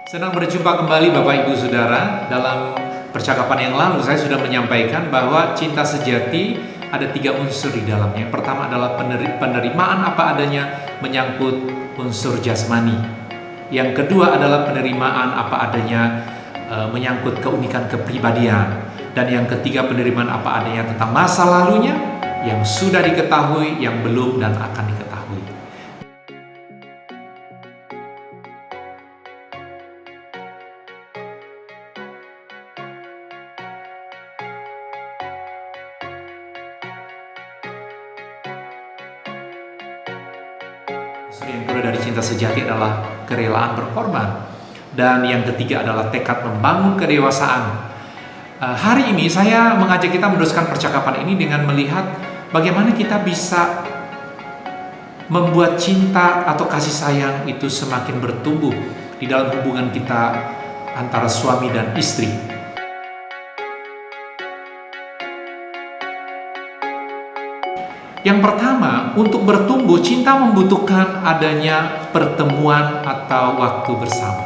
Senang berjumpa kembali Bapak Ibu Saudara. Dalam percakapan yang lalu saya sudah menyampaikan bahwa cinta sejati ada 3 unsur di dalamnya. Yang pertama adalah penerimaan apa adanya, menyangkut unsur jasmani. Yang kedua adalah penerimaan apa adanya, menyangkut keunikan kepribadian. Dan yang ketiga, penerimaan apa adanya tentang masa lalunya yang sudah diketahui, yang belum dan akan diketahui. Yang kedua dari cinta sejati adalah kerelaan berkorban. Dan yang ketiga adalah tekad membangun kedewasaan. Hari ini saya mengajak kita meneruskan percakapan ini dengan melihat bagaimana kita bisa membuat cinta atau kasih sayang itu semakin bertumbuh di dalam hubungan kita antara suami dan istri. Yang pertama, untuk bertumbuh, cinta membutuhkan adanya pertemuan atau waktu bersama.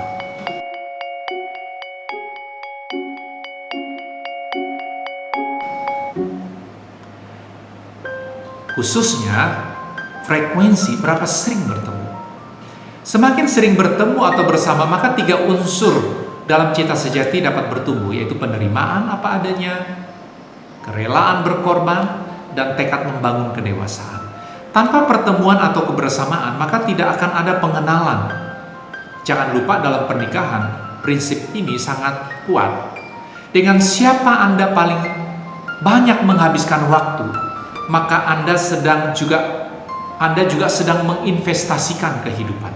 Khususnya, frekuensi berapa sering bertemu. Semakin sering bertemu atau bersama, maka 3 unsur dalam cinta sejati dapat bertumbuh, yaitu penerimaan apa adanya, kerelaan berkorban, dan tekad membangun kedewasaan. Tanpa pertemuan atau kebersamaan, maka tidak akan ada pengenalan. Jangan lupa dalam pernikahan, prinsip ini sangat kuat. Dengan siapa Anda paling banyak menghabiskan waktu, maka Anda juga sedang menginvestasikan kehidupan.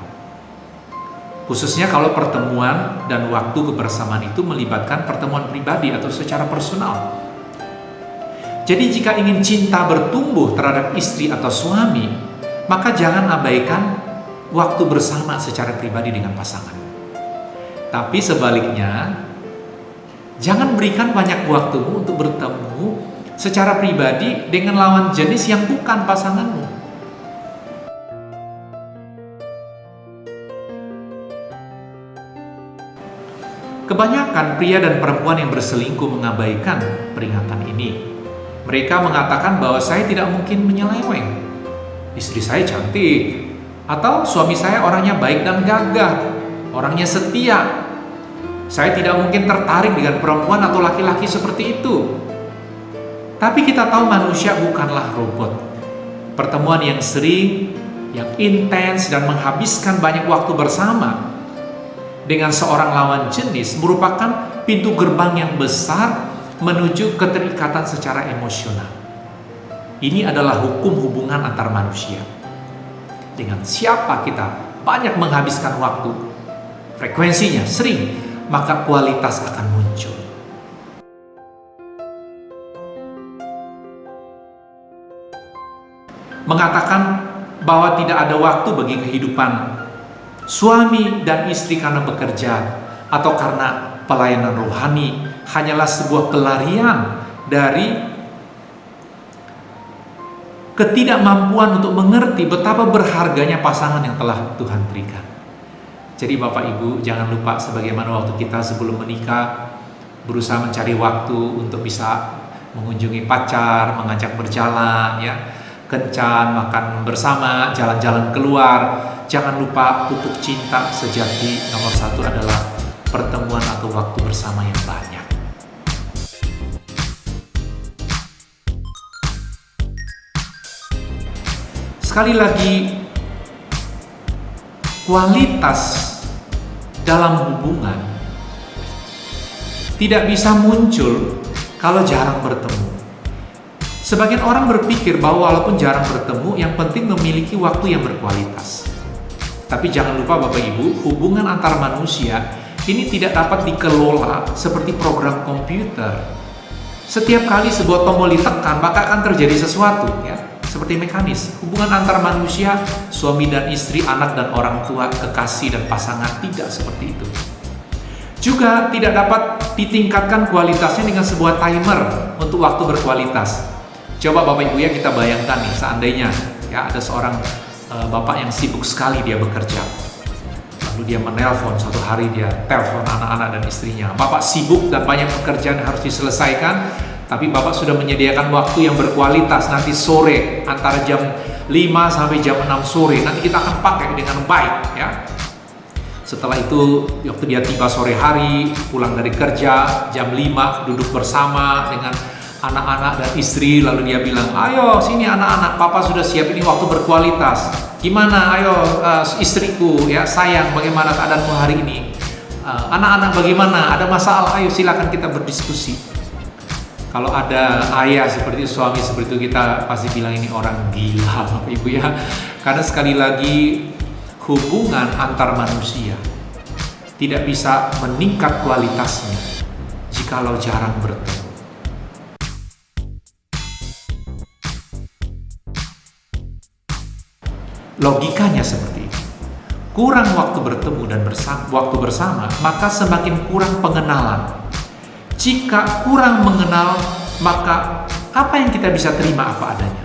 Khususnya kalau pertemuan dan waktu kebersamaan itu melibatkan pertemuan pribadi atau secara personal. Jadi jika ingin cinta bertumbuh terhadap istri atau suami, maka jangan abaikan waktu bersama secara pribadi dengan pasangan. Tapi sebaliknya, jangan berikan banyak waktumu untuk bertemu secara pribadi dengan lawan jenis yang bukan pasanganmu. Kebanyakan pria dan perempuan yang berselingkuh mengabaikan peringatan ini. Mereka mengatakan bahwa saya tidak mungkin menyeleweng. Istri saya cantik, atau suami saya orangnya baik dan gagah, orangnya setia. Saya tidak mungkin tertarik dengan perempuan atau laki-laki seperti itu. Tapi kita tahu manusia bukanlah robot. Pertemuan yang sering, yang intens dan menghabiskan banyak waktu bersama dengan seorang lawan jenis merupakan pintu gerbang yang besar menuju keterikatan secara emosional. Ini adalah hukum hubungan antar manusia. Dengan siapa kita banyak menghabiskan waktu, frekuensinya sering, maka kualitas akan muncul. Mengatakan bahwa tidak ada waktu bagi kehidupan suami dan istri karena bekerja atau karena pelayanan rohani hanyalah sebuah pelarian dari ketidakmampuan untuk mengerti betapa berharganya pasangan yang telah Tuhan berikan. Jadi Bapak Ibu, jangan lupa sebagaimana waktu kita sebelum menikah berusaha mencari waktu untuk bisa mengunjungi pacar, mengajak berjalan, ya, kencan, makan bersama, jalan-jalan keluar. Jangan lupa pupuk cinta sejati nomor 1 adalah pertemuan atau waktu bersama yang banyak. Sekali lagi, kualitas dalam hubungan tidak bisa muncul kalau jarang bertemu. Sebagian orang berpikir bahwa walaupun jarang bertemu, yang penting memiliki waktu yang berkualitas. Tapi jangan lupa Bapak Ibu, hubungan antar manusia ini tidak dapat dikelola seperti program komputer. Setiap kali sebuah tombol ditekan, maka akan terjadi sesuatu, ya. Seperti mekanis. Hubungan antar manusia, suami dan istri, anak dan orang tua, kekasih dan pasangan tidak seperti itu. Juga tidak dapat ditingkatkan kualitasnya dengan sebuah timer untuk waktu berkualitas. Coba Bapak Ibu ya, kita bayangkan nih, seandainya ya ada seorang bapak yang sibuk sekali dia bekerja. Lalu dia menelpon, suatu hari dia telepon anak-anak dan istrinya. Bapak sibuk dan banyak pekerjaan yang harus diselesaikan, tapi Bapak sudah menyediakan waktu yang berkualitas nanti sore antara jam 5 sampai jam 6 sore. Nanti kita akan pakai dengan baik ya. Setelah itu, waktu dia tiba sore hari, pulang dari kerja, jam 5, duduk bersama dengan anak-anak dan istri, lalu dia bilang, ayo sini anak-anak, papa sudah siap, ini waktu berkualitas. Gimana, ayo istriku, ya sayang, bagaimana keadaanmu hari ini? Anak-anak bagaimana, ada masalah, ayo silakan kita berdiskusi. Kalau ada ayah seperti itu, suami seperti itu, kita pasti bilang ini orang gila, Bapak Ibu ya. Karena sekali lagi, hubungan antar manusia tidak bisa meningkat kualitasnya jikalau jarang bertemu. Logikanya seperti ini. Kurang waktu bertemu dan waktu bersama, maka semakin kurang pengenalan. Jika kurang mengenal, maka apa yang kita bisa terima apa adanya.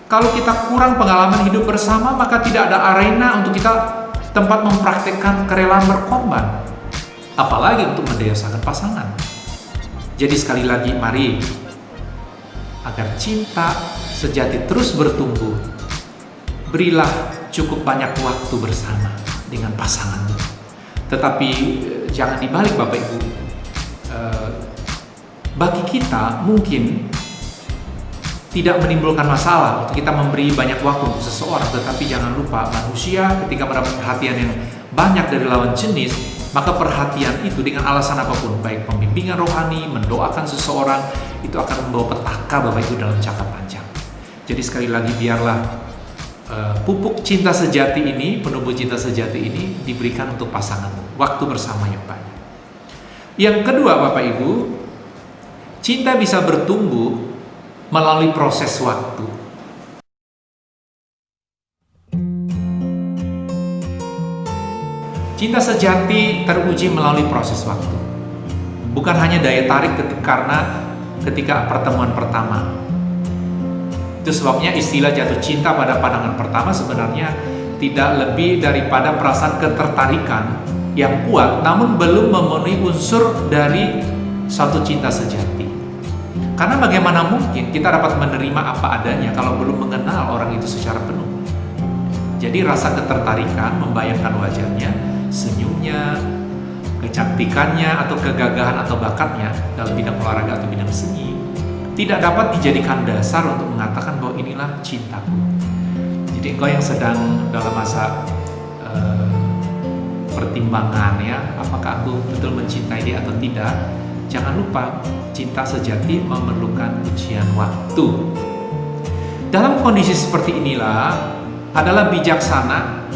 Kalau kita kurang pengalaman hidup bersama, maka tidak ada arena untuk kita tempat mempraktekkan kerelaan berkorban. Apalagi untuk mendewasakan pasangan. Jadi sekali lagi, mari agar cinta sejati terus bertumbuh, berilah cukup banyak waktu bersama dengan pasanganmu. Tetapi jangan dibalik Bapak Ibu. Bagi kita mungkin tidak menimbulkan masalah untuk kita memberi banyak waktu untuk seseorang, tetapi jangan lupa manusia ketika mendapat perhatian yang banyak dari lawan jenis, maka perhatian itu dengan alasan apapun, baik pembimbingan rohani, mendoakan seseorang, itu akan membawa petaka Bapak Ibu dalam jangka panjang. Jadi sekali lagi biarlah pupuk cinta sejati ini, penumbuh cinta sejati ini diberikan untuk pasanganmu, waktu bersama yang banyak. Yang kedua Bapak Ibu, cinta bisa bertumbuh melalui proses waktu. Cinta sejati teruji melalui proses waktu. Bukan hanya daya tarik karena ketika pertemuan pertama. Itu sebabnya istilah jatuh cinta pada pandangan pertama sebenarnya tidak lebih daripada perasaan ketertarikan yang kuat namun belum memenuhi unsur dari suatu cinta sejati. Karena bagaimana mungkin kita dapat menerima apa adanya kalau belum mengenal orang itu secara penuh. Jadi rasa ketertarikan, membayangkan wajahnya, senyumnya, kecantikannya, atau kegagahan atau bakatnya dalam bidang olahraga atau bidang seni tidak dapat dijadikan dasar untuk mengatakan bahwa inilah cintaku. Jadi engkau yang sedang dalam masa pertimbangan ya, apakah aku betul mencintai dia atau tidak, jangan lupa cinta sejati memerlukan ujian waktu. Dalam kondisi seperti inilah adalah bijaksana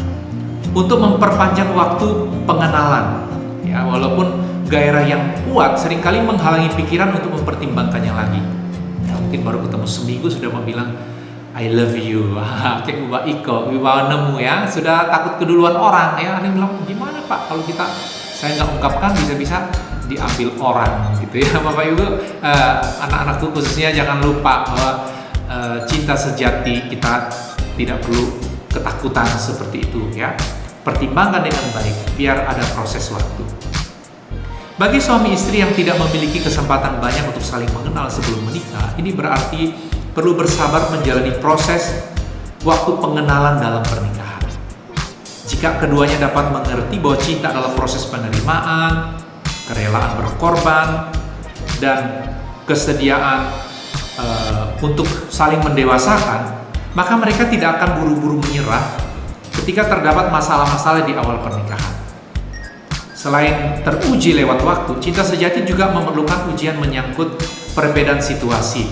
untuk memperpanjang waktu pengenalan. Ya, walaupun gairah yang kuat seringkali menghalangi pikiran untuk mempertimbangkannya lagi. Ya, mungkin baru ketemu seminggu sudah mau bilang I love you. Kayak ubah iko, ubah nemu ya, sudah takut keduluan orang ya. Ada yang bilang gimana Pak kalau saya nggak ungkapkan bisa-bisa diambil orang gitu ya. Bapak Ibu, anak-anakku khususnya jangan lupa bahwa cinta sejati kita tidak perlu ketakutan seperti itu ya. Pertimbangkan dengan baik biar ada proses waktu. Bagi suami istri yang tidak memiliki kesempatan banyak untuk saling mengenal sebelum menikah, ini berarti perlu bersabar menjalani proses waktu pengenalan dalam pernikahan. Jika keduanya dapat mengerti bahwa cinta adalah proses penerimaan, kerelaan berkorban, dan kesediaan untuk saling mendewasakan, maka mereka tidak akan buru-buru menyerah ketika terdapat masalah-masalah di awal pernikahan. Selain teruji lewat waktu, cinta sejati juga memerlukan ujian menyangkut perbedaan situasi.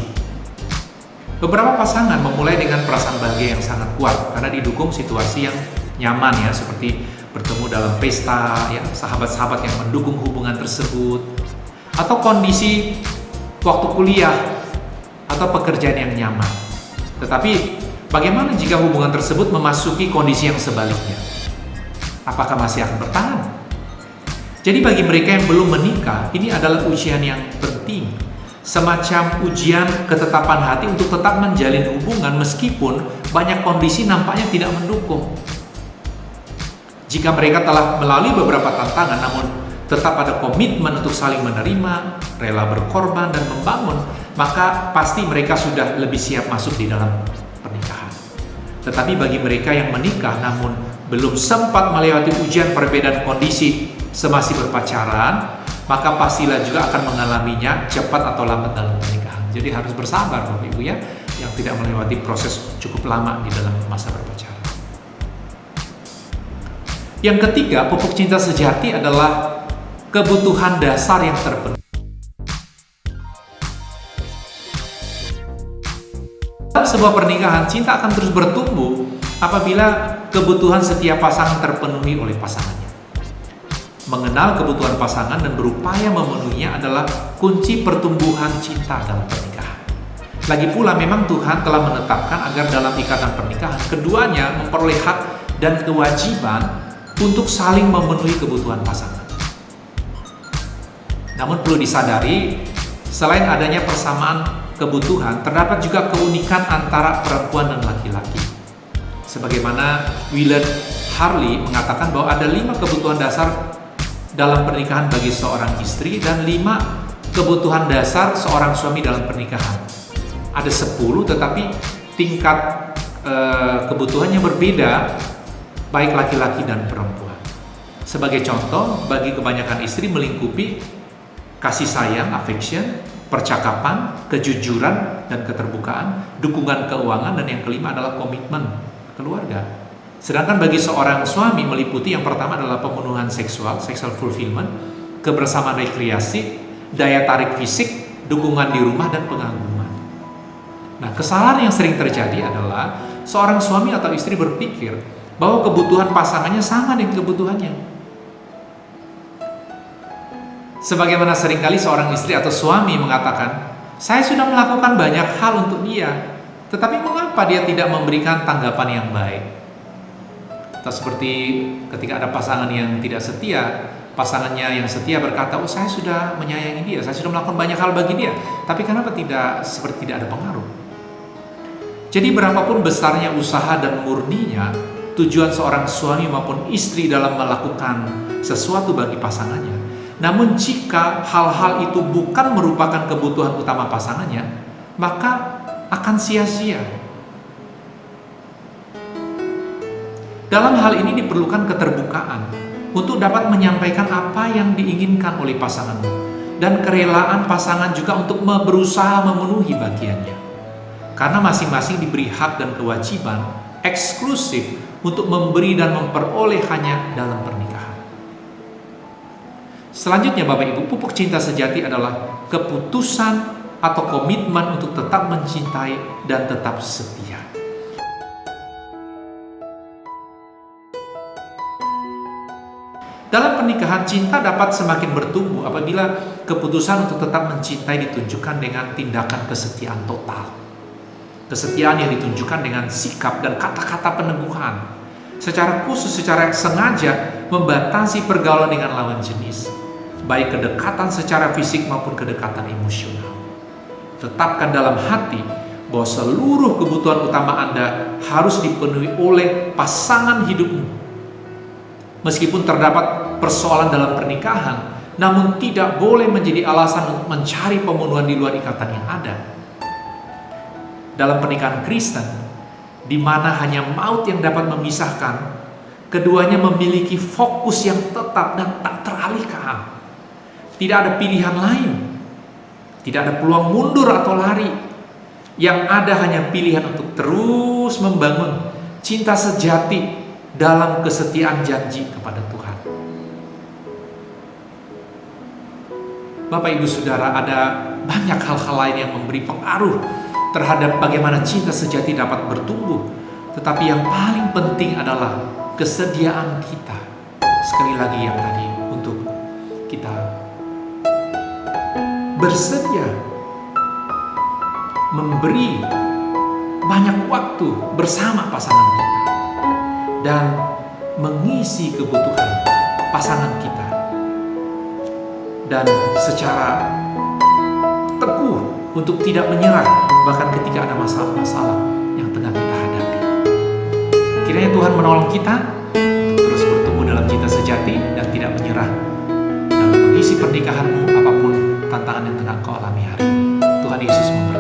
Beberapa pasangan memulai dengan perasaan bahagia yang sangat kuat karena didukung situasi yang nyaman ya, seperti bertemu dalam pesta, ya, sahabat-sahabat yang mendukung hubungan tersebut, atau kondisi waktu kuliah atau pekerjaan yang nyaman. Tetapi bagaimana jika hubungan tersebut memasuki kondisi yang sebaliknya? Apakah masih akan bertahan? Jadi bagi mereka yang belum menikah, ini adalah ujian yang penting, semacam ujian ketetapan hati untuk tetap menjalin hubungan meskipun banyak kondisi nampaknya tidak mendukung. Jika mereka telah melalui beberapa tantangan namun tetap ada komitmen untuk saling menerima, rela berkorban dan membangun, maka pasti mereka sudah lebih siap masuk di dalam pernikahan. Tetapi bagi mereka yang menikah namun belum sempat melewati ujian perbedaan kondisi semasih berpacaran, maka pastilah juga akan mengalaminya cepat atau lambat dalam pernikahan. Jadi harus bersabar Bapak Ibu ya, yang tidak melewati proses cukup lama di dalam masa berpacaran. Yang ketiga, pupuk cinta sejati adalah kebutuhan dasar yang terpenuhi. Dalam sebuah pernikahan, cinta akan terus bertumbuh apabila kebutuhan setiap pasangan terpenuhi oleh pasangannya. Mengenal kebutuhan pasangan dan berupaya memenuhinya adalah kunci pertumbuhan cinta dalam pernikahan. Lagi pula memang Tuhan telah menetapkan agar dalam ikatan pernikahan keduanya memperoleh hak dan kewajiban untuk saling memenuhi kebutuhan pasangan. Namun perlu disadari, selain adanya persamaan kebutuhan, terdapat juga keunikan antara perempuan dan laki-laki. Sebagaimana Willard Harley mengatakan bahwa ada 5 kebutuhan dasar dalam pernikahan bagi seorang istri dan 5 kebutuhan dasar seorang suami dalam pernikahan. Ada 10 tetapi tingkat kebutuhannya berbeda, baik laki-laki dan perempuan. Sebagai contoh, bagi kebanyakan istri melingkupi kasih sayang, affection, percakapan, kejujuran dan keterbukaan, dukungan keuangan, dan yang kelima adalah komitmen keluarga. Sedangkan bagi seorang suami meliputi yang pertama adalah pemenuhan seksual, sexual fulfillment, kebersamaan rekreasi, daya tarik fisik, dukungan di rumah, dan pengaguman. Nah, kesalahan yang sering terjadi adalah seorang suami atau istri berpikir bahwa kebutuhan pasangannya sama dengan kebutuhannya. Sebagaimana seringkali seorang istri atau suami mengatakan, saya sudah melakukan banyak hal untuk dia, tetapi mengapa dia tidak memberikan tanggapan yang baik? Atau seperti ketika ada pasangan yang tidak setia, pasangannya yang setia berkata, oh saya sudah menyayangi dia, saya sudah melakukan banyak hal bagi dia, tapi kenapa seperti tidak ada pengaruh? Jadi berapapun besarnya usaha dan murninya tujuan seorang suami maupun istri dalam melakukan sesuatu bagi pasangannya, namun jika hal-hal itu bukan merupakan kebutuhan utama pasangannya, maka akan sia-sia. Dalam hal ini diperlukan keterbukaan untuk dapat menyampaikan apa yang diinginkan oleh pasanganmu, dan kerelaan pasangan juga untuk berusaha memenuhi bagiannya. Karena masing-masing diberi hak dan kewajiban eksklusif untuk memberi dan memperoleh hanya dalam pernikahan. Selanjutnya Bapak Ibu, pupuk cinta sejati adalah keputusan atau komitmen untuk tetap mencintai dan tetap setia. Dalam pernikahan, cinta dapat semakin bertumbuh apabila keputusan untuk tetap mencintai ditunjukkan dengan tindakan kesetiaan total. Kesetiaan yang ditunjukkan dengan sikap dan kata-kata peneguhan, secara khusus, secara sengaja membatasi pergaulan dengan lawan jenis, baik kedekatan secara fisik maupun kedekatan emosional. Tetapkan dalam hati bahwa seluruh kebutuhan utama Anda harus dipenuhi oleh pasangan hidupmu. Meskipun terdapat persoalan dalam pernikahan, namun tidak boleh menjadi alasan untuk mencari pemenuhan di luar ikatan yang ada. Dalam pernikahan Kristen, di mana hanya maut yang dapat memisahkan, keduanya memiliki fokus yang tetap dan tak teralihkan. Tidak ada pilihan lain, tidak ada peluang mundur atau lari. Yang ada hanya pilihan untuk terus membangun cinta sejati dalam kesetiaan janji kepada Tuhan. Bapak Ibu Saudara, ada banyak hal-hal lain yang memberi pengaruh terhadap bagaimana cinta sejati dapat bertumbuh. Tetapi yang paling penting adalah kesediaan kita. Sekali lagi yang tadi, untuk kita bersedia memberi banyak waktu bersama pasangan kita dan mengisi kebutuhan pasangan kita, dan secara teguh untuk tidak menyerah bahkan ketika ada masalah-masalah yang tengah kita hadapi. Kiranya Tuhan menolong kita untuk terus bertumbuh cinta sejati dan tidak menyerah dalam mengisi pernikahanmu apapun tantangan yang tengah kau alami hari ini. Tuhan Yesus memberkati.